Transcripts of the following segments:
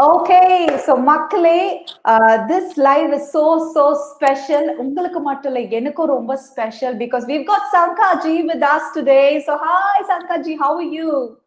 Okay, so Makkale, this live is so special. உங்களுக்கு மட்டும் இல்ல எனக்கும் ரொம்ப special because we've got Sankaji with us today. So hi Sankaji, how are you?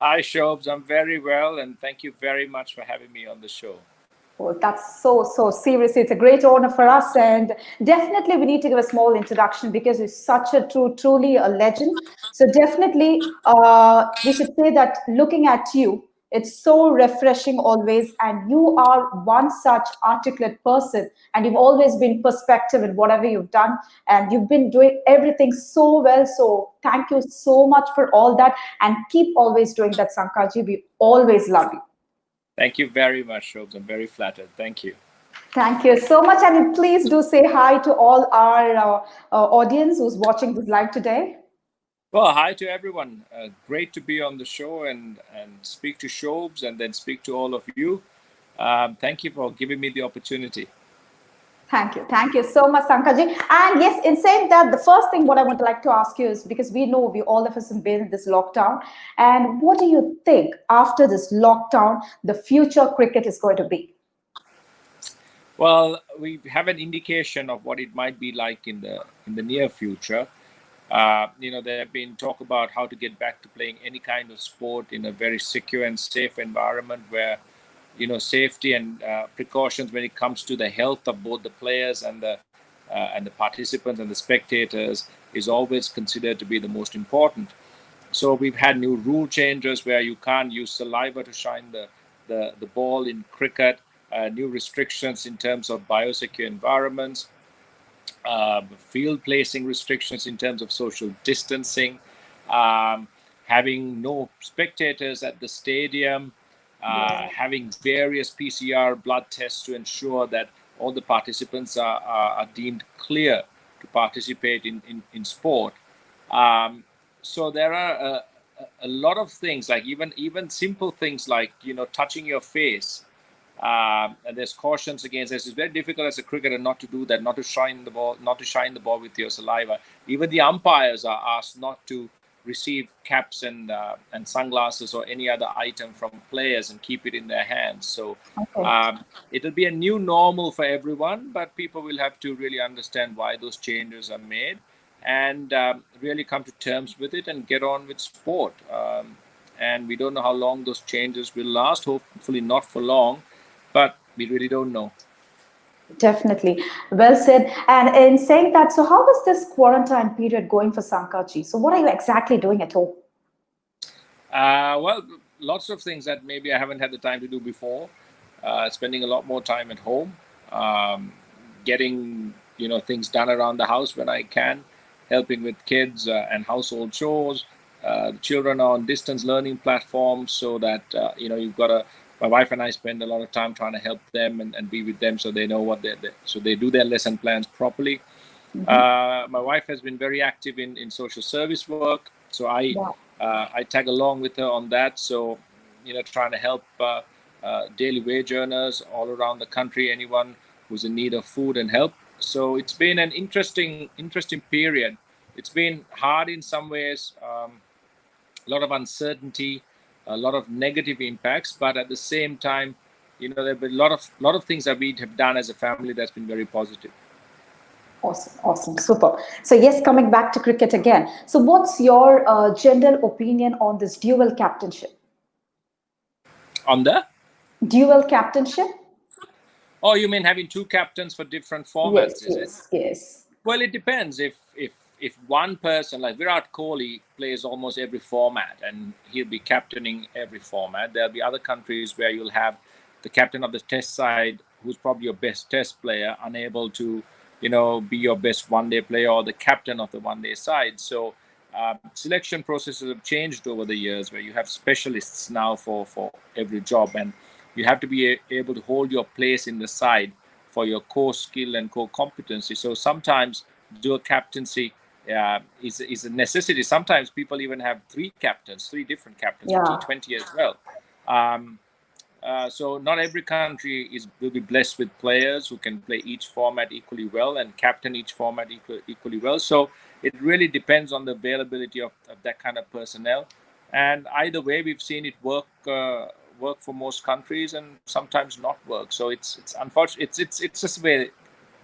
Hi Shobs, I'm very well and thank you very much for having me on the show. Oh, that's so seriously. It's a great honor for us, and definitely we need to give a small introduction because he's such a truly a legend. So definitely, we should say that looking at you, it's so refreshing always, and you are one such articulate person, and you've always been perspective in whatever you've done, and you've been doing everything so well. So thank you so much for all that, and keep always doing that, Sankaji. We always love you. Thank you very much, Shobs. I'm very flattered. Thank you. Thank you so much. And please do say hi to all our audience who's watching this live today. Well, hi to everyone. Great to be on the show and speak to Shobs and then speak to all of you. Thank you for giving me the opportunity. Thank you. Thank you so much, Sankaji. And yes, in saying that, the first thing what I would like to ask you is, because we know we all of us have been in this lockdown, and what do you think after this lockdown, the future cricket is going to be? Well, we have an indication of what it might be like in the near future. There have been talk about how to get back to playing any kind of sport in a very secure and safe environment where, safety and precautions when it comes to the health of both the players and the participants and the spectators is always considered to be the most important. So we've had new rule changes where you can't use saliva to shine the ball in cricket, new restrictions in terms of biosecure environments, field placing restrictions in terms of social distancing, having no spectators at the stadium, having various PCR blood tests to ensure that all the participants are deemed clear to participate in sport. So there are a lot of things, like even simple things like touching your face. And there's cautions against this. It's very difficult as a cricketer not to do that, not to shine the ball with your saliva. Even the umpires are asked not to receive caps and sunglasses or any other item from players and keep it in their hands. So it'll be a new normal for everyone, but people will have to really understand why those changes are made and really come to terms with it and get on with sport. And we don't know how long those changes will last. Hopefully not for long, but we really don't know. Definitely. Well said. And in saying that, so how is this quarantine period going for Sankaji? So what are you exactly doing at home? Well, lots of things that maybe I haven't had the time to do before. Spending a lot more time at home, getting things done around the house when I can, helping with kids and household chores. The children are on distance learning platforms, so that you've got to. My wife and I spend a lot of time trying to help them and be with them so they know what so they do their lesson plans properly. My wife has been very active in social service work, so I tag along with her on that. So trying to help daily wage earners all around the country, anyone who's in need of food and help. So it's been an interesting period. It's been hard in some ways, a lot of uncertainty, a lot of negative impacts, but at the same time, there have been a lot of things that we have done as a family that's been very positive. Awesome, super. So yes, coming back to cricket again. So what's your general opinion on this dual captainship? On the dual captainship? Oh, you mean having two captains for different formats? Yes. Well, it depends. If one person, like Virat Kohli, plays almost every format and he'll be captaining every format, there'll be other countries where you'll have the captain of the test side, who's probably your best test player, unable to, be your best one-day player or the captain of the one-day side. So selection processes have changed over the years, where you have specialists now for every job, and you have to be able to hold your place in the side for your core skill and core competency. So sometimes dual captaincy is a necessity. Sometimes people even have three different captains for T20 as well. So not every country will be blessed with players who can play each format equally well and captain each format equally well. So it really depends on the availability of that kind of personnel. And either way, we've seen it work for most countries and sometimes not work. So it's unfortunate. It's just the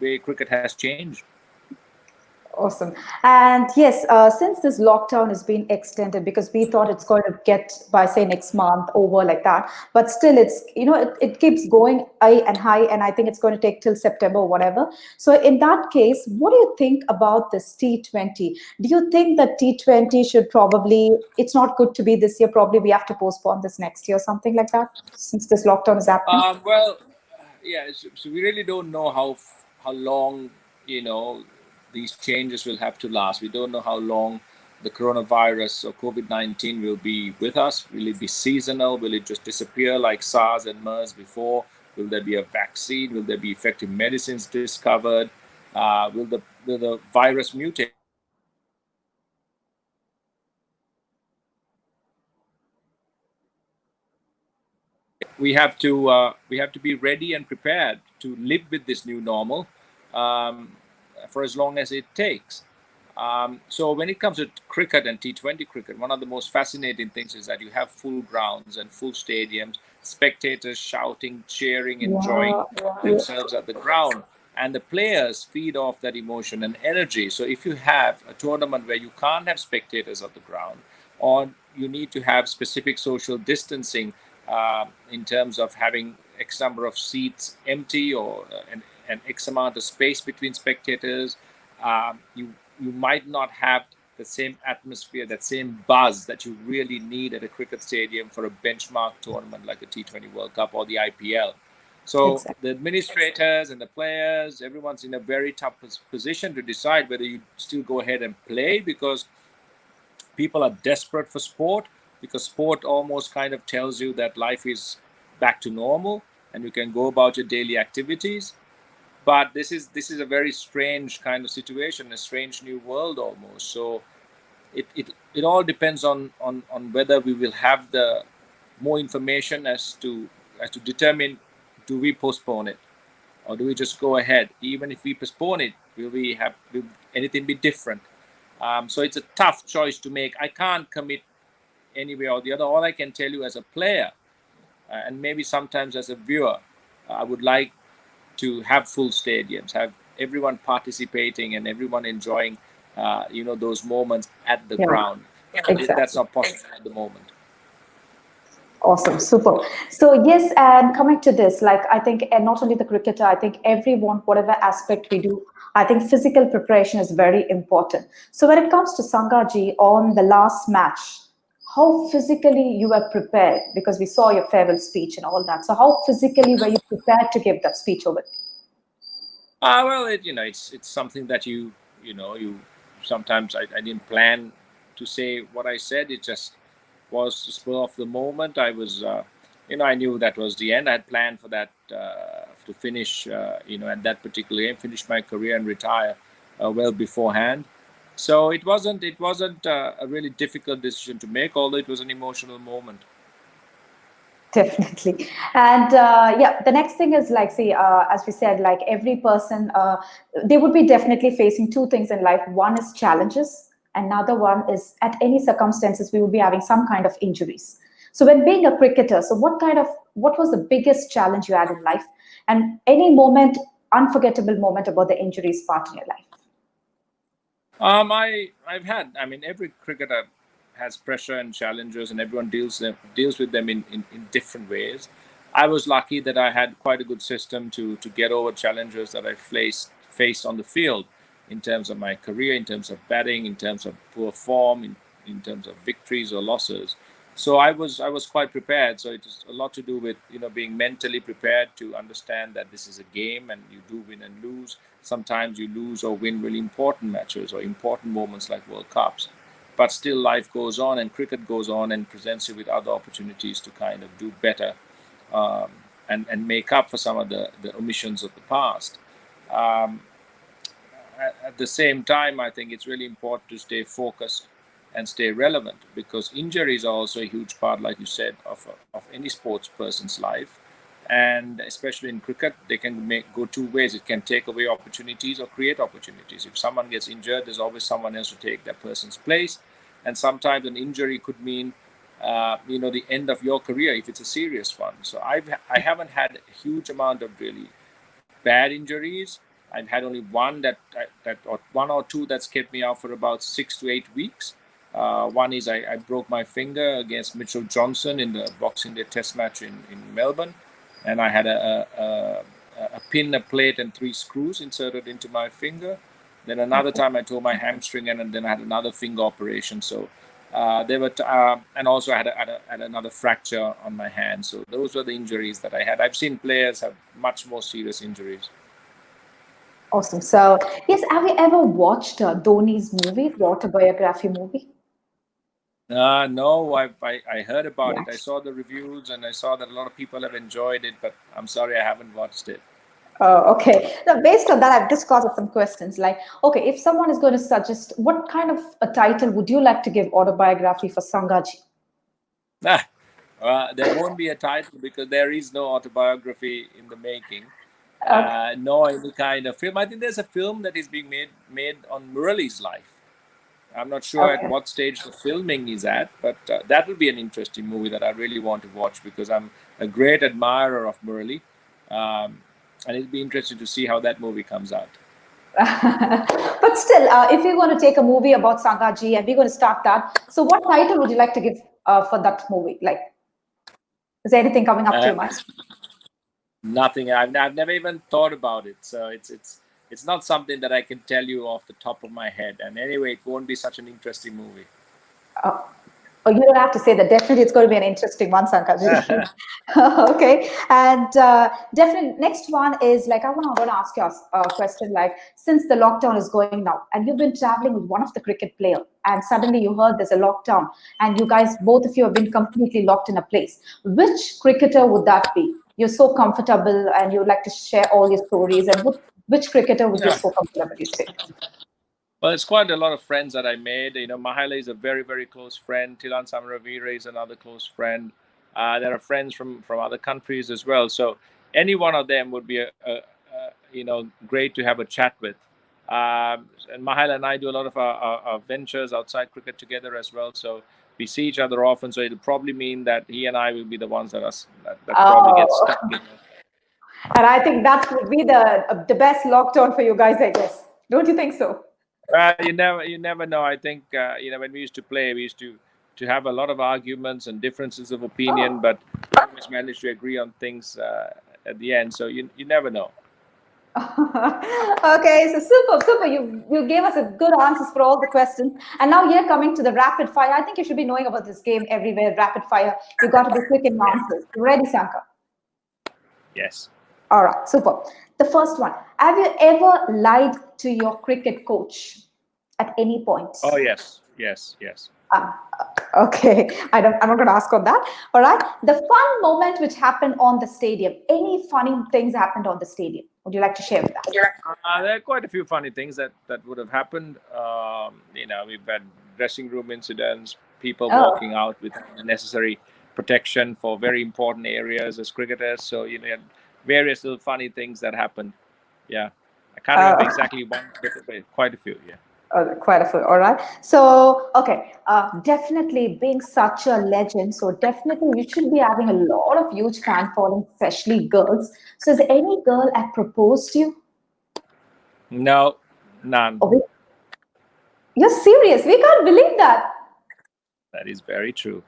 way cricket has changed. Awesome. And yes, since this lockdown has been extended, because we thought it's going to get by, say, next month over like that, but still it keeps going high and high, and I think it's going to take till September or whatever. So in that case, what do you think about this T20? Do you think that T20 should probably, it's not good to be this year, probably we have to postpone this next year, something like that, since this lockdown is happening? Well, yeah. So we really don't know how long these changes will have to last. We don't know how long the coronavirus or COVID-19 will be with us. Will it be seasonal? Will it just disappear like SARS and MERS before? Will there be a vaccine? Will there be effective medicines discovered? Will the virus mutate? We have to be ready and prepared to live with this new normal um, for as long as it takes. So when it comes to cricket and T20 cricket, one of the most fascinating things is that you have full grounds and full stadiums, spectators shouting, cheering, enjoying Yeah, yeah. themselves at the ground, and the players feed off that emotion and energy. So if you have a tournament where you can't have spectators at the ground, or you need to have specific social distancing in terms of having X number of seats empty, or an X amount of space between spectators, you might not have the same atmosphere, that same buzz that you really need at a cricket stadium for a benchmark tournament like the T20 World Cup or the IPL. So Exactly. the administrators and the players, everyone's in a very tough position to decide whether you still go ahead and play, because people are desperate for sport, because sport almost kind of tells you that life is back to normal and you can go about your daily activities. But this is a very strange kind of situation, a strange new world almost. So it all depends on whether we will have the more information as to determine, do we postpone it or do we just go ahead. Even if we postpone it, will anything be different? So it's a tough choice to make. I can't commit any way or the other. All I can tell you as a player, and maybe sometimes as a viewer, I would like to have full stadiums, have everyone participating and everyone enjoying, those moments at the Yeah, ground. That's exactly. not possible at the moment. Awesome, super. So yes, and coming to this, like I think, and not only the cricketer, I think everyone, whatever aspect we do, I think physical preparation is very important. So when it comes to Sangaji on the last match, how physically you were prepared? Because we saw your farewell speech and all that. So how physically were you prepared to give that speech over? Well, it's something that you sometimes I didn't plan to say what I said. It just was the spur of the moment. I knew that was the end. I had planned for that, to finish, at that particular game, finish my career and retire well beforehand. So it wasn't a really difficult decision to make, although it was an emotional moment. Definitely. And yeah, the next thing is like, see, as we said, like every person, they would be definitely facing two things in life. One is challenges, another one is at any circumstances, we would be having some kind of injuries. So when being a cricketer, so what was the biggest challenge you had in life? And any moment, unforgettable moment about the injuries part in your life? I mean, every cricketer has pressure and challenges, and everyone deals with them in different ways. I was lucky that I had quite a good system to get over challenges that I faced on the field, in terms of my career, in terms of batting, in terms of poor form, in terms of victories or losses. So I was quite prepared. So it was a lot to do with being mentally prepared to understand that this is a game and you do win and lose. Sometimes you lose or win really important matches or important moments like World Cups, but still life goes on and cricket goes on and presents you with other opportunities to kind of do better, um, and make up for some of the omissions of the past. Um, at the same time, I think it's really important to stay focused and stay relevant, because injuries are also a huge part, like you said, of any sports person's life. And especially in cricket, they can go two ways. It can take away opportunities or create opportunities. If someone gets injured, there's always someone else to take that person's place. And sometimes an injury could mean, the end of your career if it's a serious one. So I haven't had a huge amount of really bad injuries. I've had only one or two that's kept me out for about 6 to 8 weeks. One is I broke my finger against Mitchell Johnson in the Boxing Day Test match in Melbourne, and I had a pin, a plate, and 3 screws inserted into my finger. Then another time I tore my hamstring, and then I had another finger operation. So and also I had another fracture on my hand. So those were the injuries that I had. I've seen players have much more serious injuries. Awesome. So, yes, have you ever watched Dhoni's movie, the autobiography movie? No, I heard about it. I Yes. saw the reviews and I saw that a lot of people have enjoyed it, but I'm sorry I haven't watched it. Oh, okay. Now, based on that, I've just got some questions. Like, okay, if someone is going to suggest, what kind of a title would you like to give autobiography for Sangaji? Ah, there won't be a title because there is no autobiography in the making, Okay. nor any kind of film. I think there's a film that is being made on Murali's life. I'm not sure at Okay. what stage the filming is at, but that will be an interesting movie that I really want to watch because I'm a great admirer of Murali. And it'll be interesting to see how that movie comes out. But still, if you're going to take a movie about Sangaji and we're going to start that, so what title would you like to give for that movie? Like, is there anything coming up to Uh, your mind? Nothing. I've never even thought about it, so it's not something that I can tell you off the top of my head. And anyway, it won't be such an interesting movie. Oh, oh, you don't have to say that. Definitely, it's going to be an interesting one, Sankaji. Okay, and definitely, next one is like I'm going to ask you a question. Like, since the lockdown is going now, and you've been traveling with one of the cricket player, and suddenly you heard there's a lockdown, and you guys, both of you, have been completely locked in a place. Which cricketer would that be? You're so comfortable, and you would like to share all your stories. And which cricketer would you Yeah. so comfortable? You say? Well, it's quite a lot of friends that I made. Mahela is a very, very close friend. Tilan Samaraveera is another close friend. There are friends from other countries as well. So any one of them would be great to have a chat with. And Mahela and I do a lot of our ventures outside cricket together as well. So we see each other often. So it'll probably mean that he and I will be the ones that probably get Oh. stuck. And I think that would be the best lockdown for you guys, I guess. Don't you think so? You never know. I think when we used to play, we used to have a lot of arguments and differences of opinion, Oh. but we always managed to agree on things at the end. So you never know. Okay, so super, super. You gave us a good answers for all the questions, and now you're coming to the rapid fire. I think you should be knowing about this game everywhere. Rapid fire. You got to be quick in your Yeah. answers. Ready, Sanka? Yes. All right, super. The first one. Have you ever lied to your cricket coach at any point? Oh yes, yes, yes. Ah, okay, I'm not going to ask on that. All right. The fun moment which happened on the stadium. Any funny things happened on the stadium? Would you like to share with us? There are quite a few funny things that would have happened. We've had dressing room incidents, people Oh, walking out with necessary protection for very important areas as cricketers. So various little funny things that happened. Yeah, I can't remember uh, exactly one, but quite a few. Yeah. quite a few. All right. So, okay, definitely being such a legend. So, definitely you should be having a lot of huge fan following, especially girls. So, has any girl had proposed to you? No, none. Oh, you're serious? We can't believe that. That is very true.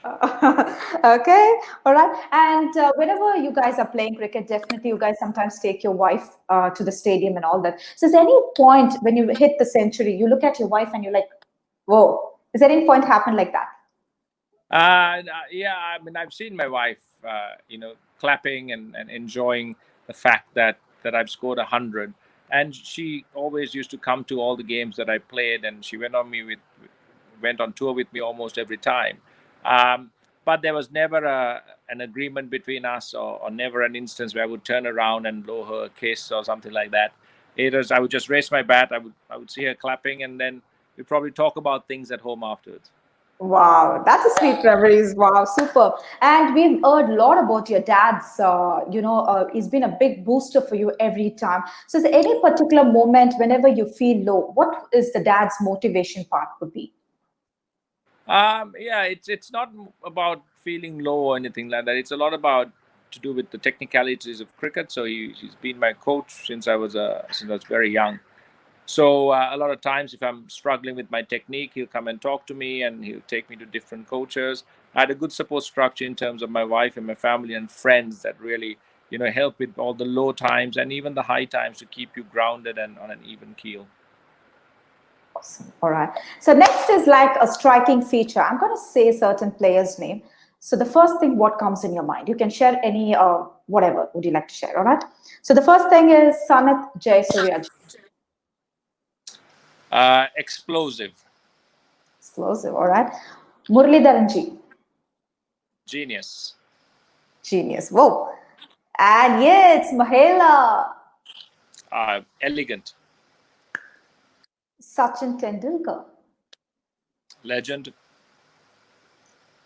Okay, all right. And whenever you guys are playing cricket, definitely you guys sometimes take your wife to the stadium and all that. So, is there any point when you hit the century, you look at your wife and you're like, whoa, is there any point happen like that? Yeah, I mean, I've seen my wife, clapping and enjoying the fact that I've scored 100, and she always used to come to all the games that I played, and she went on tour with me almost every time. Um, but there was never an agreement between us, or never an instance where I would turn around and blow her a kiss or something like that. It was I would just raise my bat, I would see her clapping, and then we'd probably talk about things at home afterwards. Wow, that's a sweet memories. Wow, super. And we've heard a lot about your dad's, he's been a big booster for you every time. So is there any particular moment whenever you feel low, what is the dad's motivation part would be? Yeah, it's not about feeling low or anything like that. It's a lot about to do with the technicalities of cricket. So he's been my coach since I was very young. So a lot of times, if I'm struggling with my technique, he'll come and talk to me, and he'll take me to different coaches. I had a good support structure in terms of my wife and my family and friends that really, help with all the low times and even the high times to keep you grounded and on an even keel. Awesome. All right. So next is like a striking feature. I'm going to say a certain player's name. So the first thing, what comes in your mind? You can share any, whatever would you like to share? All right. So the first thing is Sanat Jayasuriya. Explosive, Explosive. All right. Muralidharanji. genius, Genius. Whoa. And yeah, it's Mahela. elegant, Sachin Tendulkar. legend,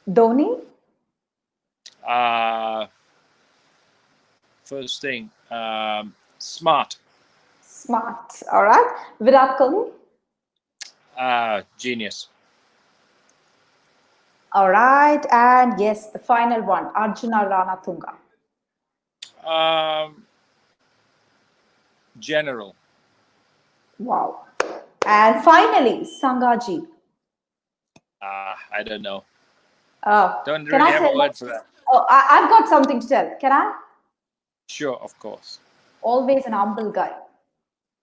Dhoni. uh, first thing, smart, Smart. All right. Virat Kohli. genius, All right. And yes, the final one, Arjuna Ranatunga. um, general. Wow. And finally, Sangaji. I don't know. Don't Can really I have a tell? word for that. Oh, I've got something to tell. Can I? Sure, of course. Always an humble guy.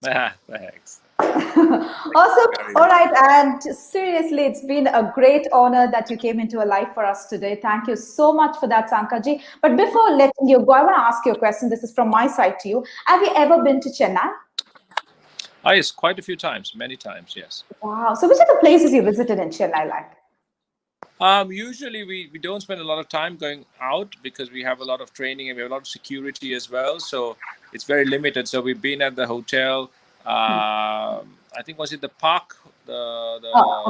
Thanks. Awesome. Very All much. right. And seriously, it's been a great honor that you came into our life for us today. Thank you so much for that, Sankaji. But before letting you go, I want to ask you a question. This is from my side to you. Have you ever been to Chennai? Yes, quite a few times, many times, yes. Wow. So which are the places you visited in Chennai like? Usually we don't spend a lot of time going out because we have a lot of training and we have a lot of security as well. So it's very limited. So we've been at the hotel. I think was it the park, Oh,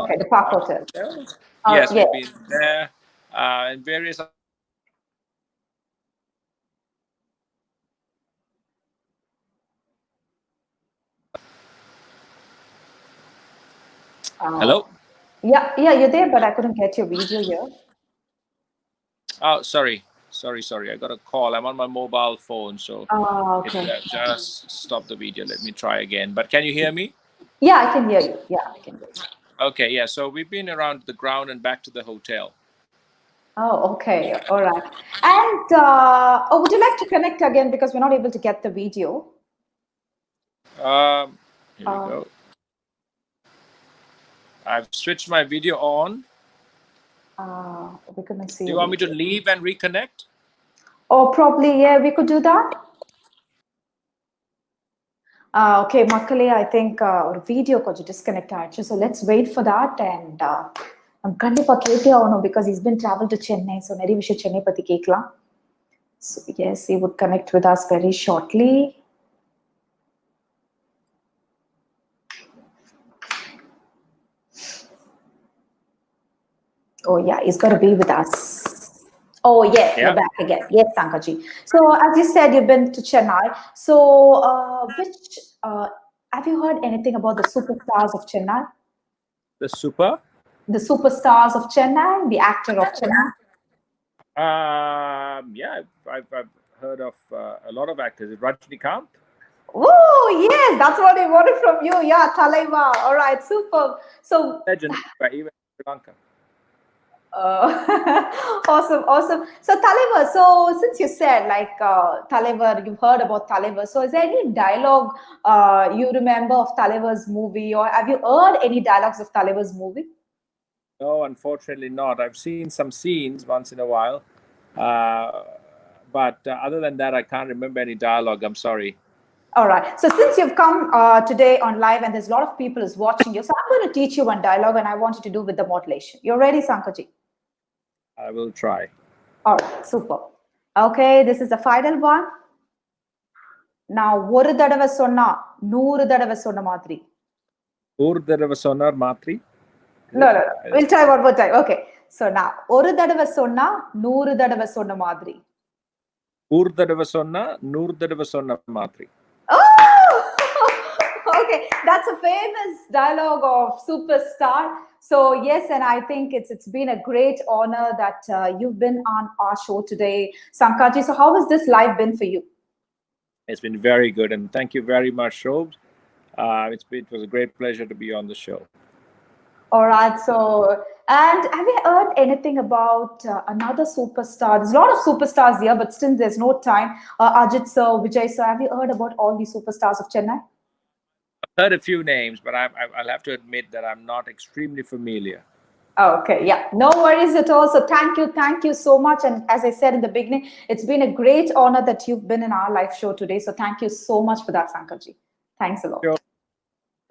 okay. the The Park park Hotel. hotel? Oh, Yes, yeah. we've been there and various. Hello. Yeah, you're there, but I couldn't get your video here. Oh, sorry. I got a call. I'm on my mobile phone, so it Okay. just stopped the video. Let me try again. But can you hear me? Yeah, I can hear you. Yeah, I can hear you. Okay, yeah. So we've been around the ground and back to the hotel. Oh, okay. All right. And would you like to connect again because we're not able to get the video? Here we Uh, go. I've switched my video on. we couldn't see Do a you want me to video. leave and reconnect? Oh, probably, yeah, we could do that. Okay, Makale, I think ஒரு video கொஞ்சம் disconnect ஆயிடுச்சு. So let's wait for that and கண்டிப்பா கேட்டே ஆகணும் because he's been traveled to Chennai. So நிறைய விஷயம் சென்னை பத்தி கேட்கலாம். So yes, he would connect with us very shortly. Oh yeah, he's got to be with us. Oh yeah, you're Yeah. back again. Yes, Sankaji. So as you said, you've been to Chennai. So which have you heard anything about the superstars of Chennai? The super. The superstars of Chennai, the actor of Chennai. Yeah, I've heard of a lot of actors. Rajnikant. Oh yes, that's what I wanted from you. Yeah, Talaiva. All right, super. So Legend, even Sri Lanka. awesome. So Talever, so since you said like Talever, you've heard about Talever. So is there any dialogue you remember of Talever's movie, or have you heard any dialogues of Talever's movie? No, unfortunately not. I've seen some scenes once in a while, uh, but other than that, I can't remember any dialogue. I'm sorry. All right. So since you've come today on live and there's a lot of people is watching you, so I'm going to teach you one dialogue and I want you to do with the modulation. You're ready, Sankaji? I will try. All right, super. Okay, this is the final one. Now, ஒரு தடவை சொன்னா நூறு தடவை சொன்ன மாதிரி. ஒரு தடவை சொன்னார் மாத்ரி. No, no, no. We'll try one more time. Okay. So now, ஒரு தடவை சொன்னா 100 தடவை சொன்ன மாதிரி. ஒரு தடவை சொன்னா 100 தடவை சொன்ன மாதிரி. Oh! Okay, that's a famous dialogue of Superstar. So yes, and I think it's been a great honor that you've been on our show today, Sankaji. So how has this live been for you? It's been very good, and thank you very much, Shobs. It was a great pleasure to be on the show. All right. So, and have you heard anything about another superstar? There's a lot of superstars here, but still there's no time. Ajit sir, Vijay sir, have you heard about all these superstars of Chennai? I've heard a few names, but I'll have to admit that I'm not extremely familiar. Okay, yeah, no worries at all. So thank you so much. And as I said in the beginning, it's been a great honor that you've been in our live show today. So thank you so much for that, Sankarji. Thanks a lot. Sure.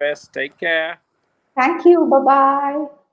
Best. Take care. Thank you. Bye-bye.